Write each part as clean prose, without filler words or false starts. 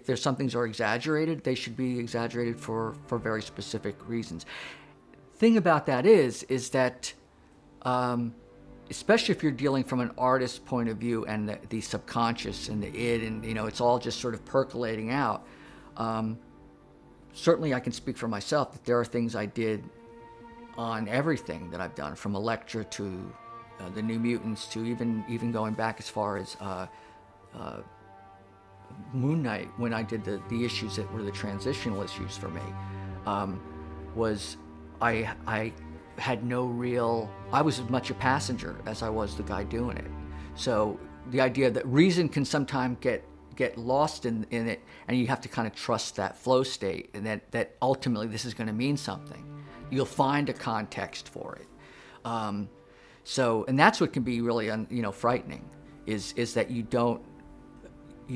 if there's some things are exaggerated, they should be exaggerated for very specific reasons. Thing about that is that especially if you're dealing from an artist's point of view and the subconscious and the id, and it's all just sort of percolating out. Certainly I can speak for myself that there are things I did on everything that I've done, from Electra to the New Mutants to even going back as far as Moon Knight, when I did the issues that were the transitional issues for me. Was I had no real, I was as much a passenger as I was the guy doing it. So the idea that reason can sometimes get lost in it, and you have to kind of trust that flow state, and that ultimately this is going to mean something. You'll find a context for it. And that's what can be really frightening, is that you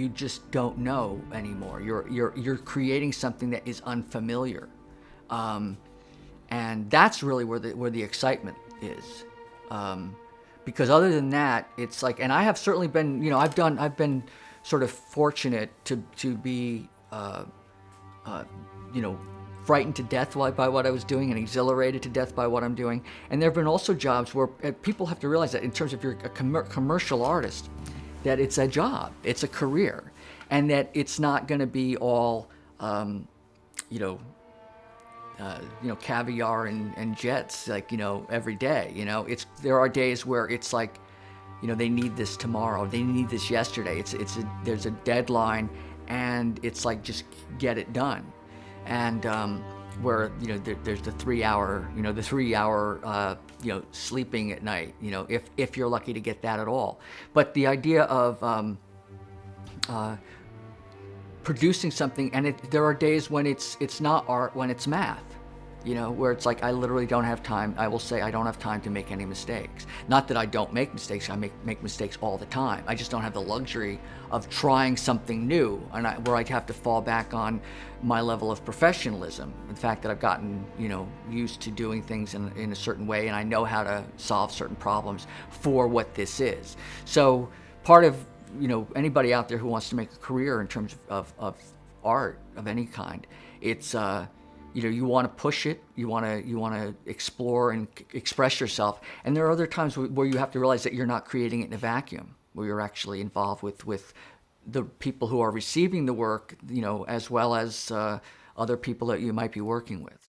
just don't know anymore. You're creating something that is unfamiliar. And that's really where the excitement is, because other than that, it's like, and I have certainly been, I've been sort of fortunate to be, frightened to death by what I was doing and exhilarated to death by what I'm doing. And there have been also jobs where people have to realize that in terms of you're a commercial artist, that it's a job, it's a career, and that it's not going to be all, caviar and jets, like, every day. There are days where it's like, they need this tomorrow, they need this yesterday. There's a deadline, and it's like, just get it done. And where there's the 3 hour, sleeping at night, if you're lucky to get that at all. But the idea of producing something, and there are days when it's not art, when it's math, where it's like, I literally don't have time. I will say I don't have time to make any mistakes. Not that I don't make mistakes. I make mistakes all the time. I just don't have the luxury of trying something new, and where I'd have to fall back on my level of professionalism. The fact that I've gotten, used to doing things in a certain way, and I know how to solve certain problems for what this is. So part of, anybody out there who wants to make a career in terms of art of any kind, it's you want to push it, you want to explore and express yourself, and there are other times where you have to realize that you're not creating it in a vacuum, where you're actually involved with the people who are receiving the work, as well as other people that you might be working with.